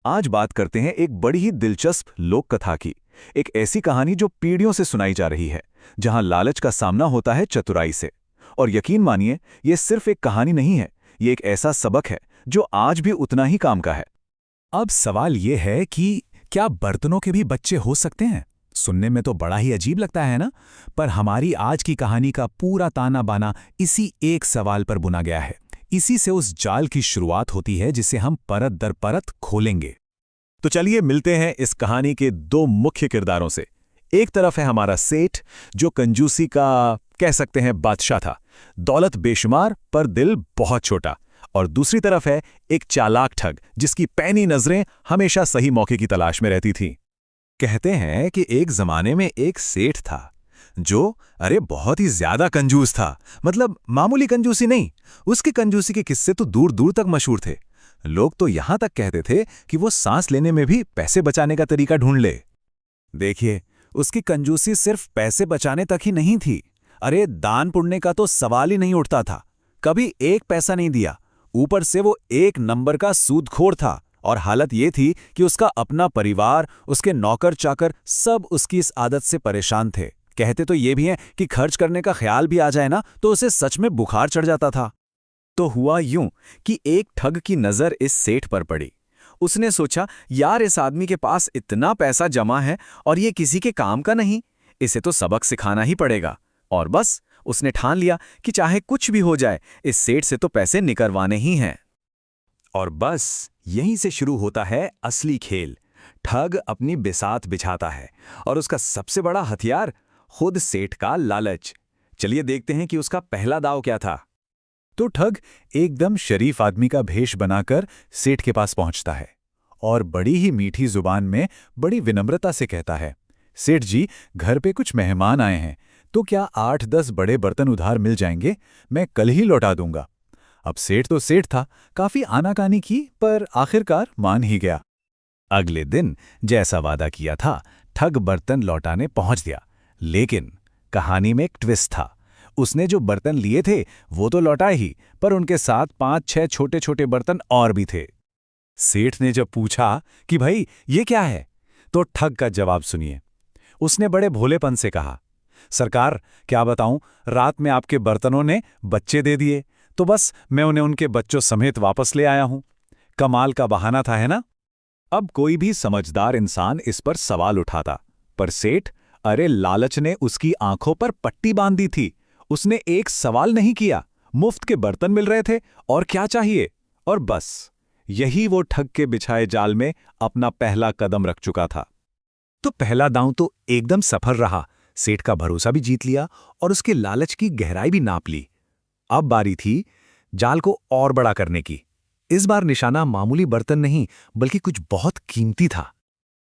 आज बात करते हैं एक बड़ी ही दिलचस्प लोक कथा की। एक ऐसी कहानी जो पीढ़ियों से सुनाई जा रही है, जहां लालच का सामना होता है चतुराई से। और यकीन मानिए, ये सिर्फ एक कहानी नहीं है, ये एक ऐसा सबक है जो आज भी उतना ही काम का है। अब सवाल ये है कि क्या बर्तनों के भी बच्चे हो सकते हैं? सुनने में तो बड़ा ही अजीब लगता है ना? पर हमारी आज की कहानी का पूरा ताना बाना इसी एक सवाल पर बुना गया है। इसी से उस जाल की शुरुआत होती है जिसे हम परत दर परत खोलेंगे। तो चलिए मिलते हैं इस कहानी के दो मुख्य किरदारों से। एक तरफ है हमारा सेठ, जो कंजूसी का कह सकते हैं बादशाह था, दौलत बेशुमार पर दिल बहुत छोटा। और दूसरी तरफ है एक चालाक ठग, जिसकी पैनी नजरें हमेशा सही मौके की तलाश में रहती थीं। कहते हैं कि एक जमाने में एक सेठ था जो बहुत ही ज्यादा कंजूस था। मतलब मामूली कंजूसी नहीं, उसकी कंजूसी के किस्से तो दूर दूर तक मशहूर थे। लोग तो यहां तक कहते थे कि वो सांस लेने में भी पैसे बचाने का तरीका ढूंढ ले। देखिए, उसकी कंजूसी सिर्फ पैसे बचाने तक ही नहीं थी। दान पुण्य का तो सवाल ही नहीं उठता था। कभी एक पैसा नहीं दिया। ऊपर से वो एक नंबर का सूदखोर था। और हालत ये थी कि उसका अपना परिवार, उसके नौकर चाकर सब उसकी इस आदत से परेशान थे। कहते तो ये भी हैं कि खर्च करने का ख्याल भी आ जाए ना तो उसे सच में बुखार चढ़ जाता था। तो हुआ यूं कि एक ठग की नजर इस सेठ पर पड़ी। उसने सोचा, यार इस आदमी के पास इतना पैसा जमा है और ये किसी के काम का नहीं, इसे तो सबक सिखाना ही पड़ेगा। और बस उसने ठान लिया कि चाहे कुछ भी हो जाए, इस सेठ से तो पैसे निकलवाने ही हैं। और बस यहीं से शुरू होता है असली खेल। ठग अपनी बिसात बिछाता है और उसका सबसे बड़ा हथियार खुद सेठ का लालच। चलिए देखते हैं कि उसका पहला दांव क्या था। तो ठग एकदम शरीफ आदमी का भेष बनाकर सेठ के पास पहुंचता है और बड़ी ही मीठी जुबान में बड़ी विनम्रता से कहता है, सेठ जी, घर पे कुछ मेहमान आए हैं, तो क्या 8-10 बड़े बर्तन उधार मिल जाएंगे? मैं कल ही लौटा दूंगा। अब सेठ तो सेठ था, काफी आनाकानी की, पर आखिरकार मान ही गया। अगले दिन जैसा वादा किया था, ठग बर्तन लौटाने पहुंच गया। लेकिन कहानी में एक ट्विस्ट था। उसने जो बर्तन लिए थे वो तो लौटाए ही, पर उनके साथ 5-6 छोटे छोटे बर्तन और भी थे। सेठ ने जब पूछा कि भाई ये क्या है, तो ठग का जवाब सुनिए। उसने बड़े भोलेपन से कहा, सरकार क्या बताऊं, रात में आपके बर्तनों ने बच्चे दे दिए, तो बस मैं उन्हें उनके बच्चों समेत वापस ले आया हूं। कमाल का बहाना था, है ना? अब कोई भी समझदार इंसान इस पर सवाल उठाता, पर सेठ, लालच ने उसकी आंखों पर पट्टी बांध दी थी। उसने एक सवाल नहीं किया, मुफ्त के बर्तन मिल रहे थे और क्या चाहिए, और बस यही वो ठग के बिछाए जाल में अपना पहला कदम रख चुका था। तो पहला दांव तो एकदम सफल रहा। सेठ का भरोसा भी जीत लिया और उसके लालच की गहराई भी नाप ली। अब बारी थी जाल को और बड़ा करने की। इस बार निशाना मामूली बर्तन नहीं, बल्कि कुछ बहुत कीमती था।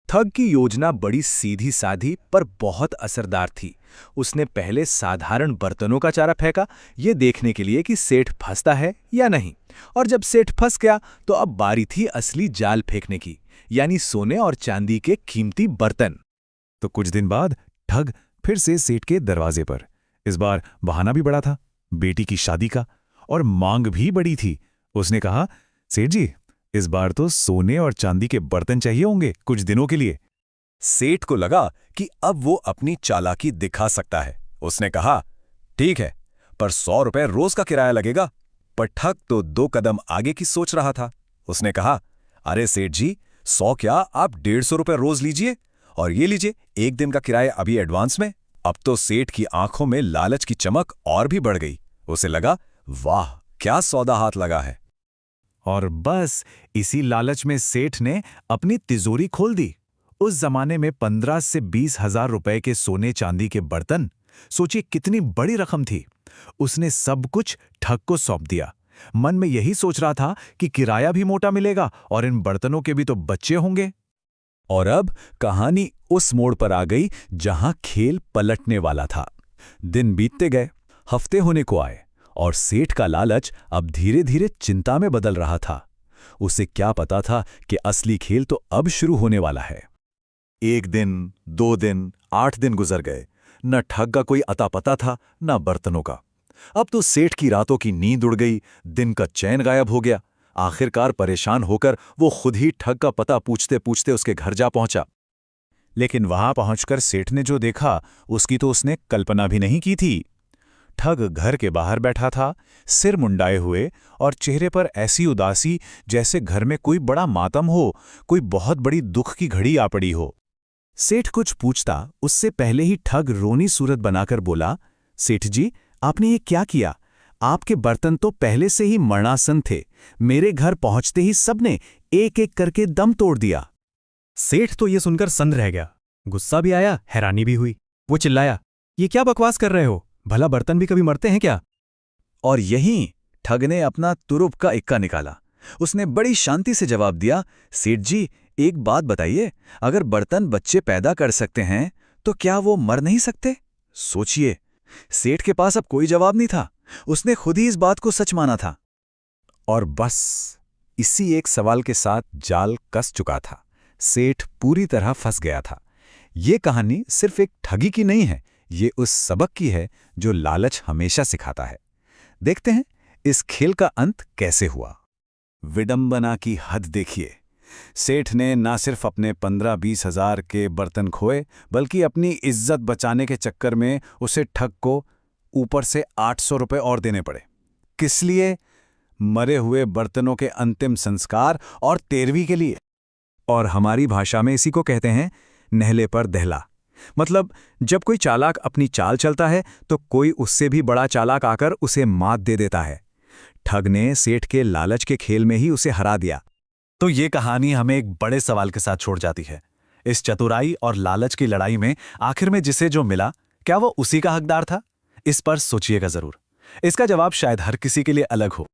ठग की योजना बड़ी सीधी साधी पर बहुत असरदार थी। उसने पहले साधारण बर्तनों का चारा फेंका, ये देखने के लिए कि सेठ फंसता है या नहीं। और जब सेठ फंस गया तो अब बारी थी असली जाल फेंकने की, यानी सोने और चांदी के कीमती बर्तन। तो कुछ दिन बाद ठग फिर से सेठ के दरवाजे पर। इस बार बहाना भी बड़ा था, बेटी की शादी का, और मांग भी बड़ी थी। उसने कहा, सेठ जी, इस बार तो सोने और चांदी के बर्तन चाहिए होंगे कुछ दिनों के लिए। सेठ को लगा कि अब वो अपनी चालाकी दिखा सकता है। उसने कहा, ठीक है, पर 100 रुपए रोज का किराया लगेगा। पर ठग तो 2 कदम आगे की सोच रहा था। उसने कहा, अरे सेठ जी, 100 क्या, आप 150 रुपए रोज लीजिए, और ये लीजिए 1 दिन का किराया अभी एडवांस में। अब तो सेठ की आंखों में लालच की चमक और भी बढ़ गई। उसे लगा, वाह, क्या सौदा हाथ लगा है। और बस इसी लालच में सेठ ने अपनी तिजोरी खोल दी। उस जमाने में 15 से 20 हजार रुपए के सोने चांदी के बर्तन, सोचिए कितनी बड़ी रकम थी। उसने सब कुछ ठग को सौंप दिया। मन में यही सोच रहा था कि किराया भी मोटा मिलेगा और इन बर्तनों के भी तो बच्चे होंगे। और अब कहानी उस मोड़ पर आ गई जहां खेल पलटने वाला था। दिन बीतते गए, हफ्ते होने को आए, और सेठ का लालच अब धीरे धीरे चिंता में बदल रहा था। उसे क्या पता था कि असली खेल तो अब शुरू होने वाला है। 1 दिन, 2 दिन, 8 दिन गुजर गए। न ठग का कोई अता पता था, न बर्तनों का। अब तो सेठ की रातों की नींद उड़ गई, दिन का चैन गायब हो गया। आखिरकार परेशान होकर वो खुद ही ठग का पता पूछते पूछते उसके घर जा पहुंचा। लेकिन वहां पहुंचकर सेठ ने जो देखा उसकी तो उसने कल्पना भी नहीं की थी। ठग घर के बाहर बैठा था, सिर मुंडाए हुए और चेहरे पर ऐसी उदासी जैसे घर में कोई बड़ा मातम हो, कोई बहुत बड़ी दुख की घड़ी आ पड़ी हो। सेठ कुछ पूछता उससे पहले ही ठग रोनी सूरत बनाकर बोला, सेठ जी, आपने ये क्या किया? आपके बर्तन तो पहले से ही मरणासन थे। मेरे घर पहुंचते ही सबने एक एक करके दम तोड़ दिया। सेठ तो ये सुनकर सन्न रह गया। गुस्सा भी आया, हैरानी भी हुई। वो चिल्लाया, ये क्या बकवास कर रहे हो? भला बर्तन भी कभी मरते हैं क्या? और यहीं ठग ने अपना तुरुप का इक्का निकाला। उसने बड़ी शांति से जवाब दिया, सेठ जी, एक बात बताइए, अगर बर्तन बच्चे पैदा कर सकते हैं तो क्या वो मर नहीं सकते? सोचिए। सेठ के पास अब कोई जवाब नहीं था। उसने खुद ही इस बात को सच माना था। और बस इसी एक सवाल के साथ जाल कस चुका था। सेठ पूरी तरह फंस गया था। ये कहानी सिर्फ एक ठगी की नहीं है, ये उस सबक की है जो लालच हमेशा सिखाता है। देखते हैं इस खेल का अंत कैसे हुआ। विडंबना की हद देखिए। सेठ ने ना सिर्फ अपने 15-20 हजार के बर्तन खोए, बल्कि अपनी इज्जत बचाने के चक्कर में उसे ठग को ऊपर से 800 रुपए और देने पड़े। किस लिए? मरे हुए बर्तनों के अंतिम संस्कार और 13वीं के लिए। और हमारी भाषा में इसी को कहते हैं नहले पर दहला। मतलब जब कोई चालाक अपनी चाल चलता है तो कोई उससे भी बड़ा चालाक आकर उसे मात दे देता है। ठग ने सेठ के लालच के खेल में ही उसे हरा दिया। तो ये कहानी हमें एक बड़े सवाल के साथ छोड़ जाती है। इस चतुराई और लालच की लड़ाई में आखिर में जिसे जो मिला, क्या वो उसी का हकदार था? इस पर सोचिएगा जरूर। इसका जवाब शायद हर किसी के लिए अलग हो।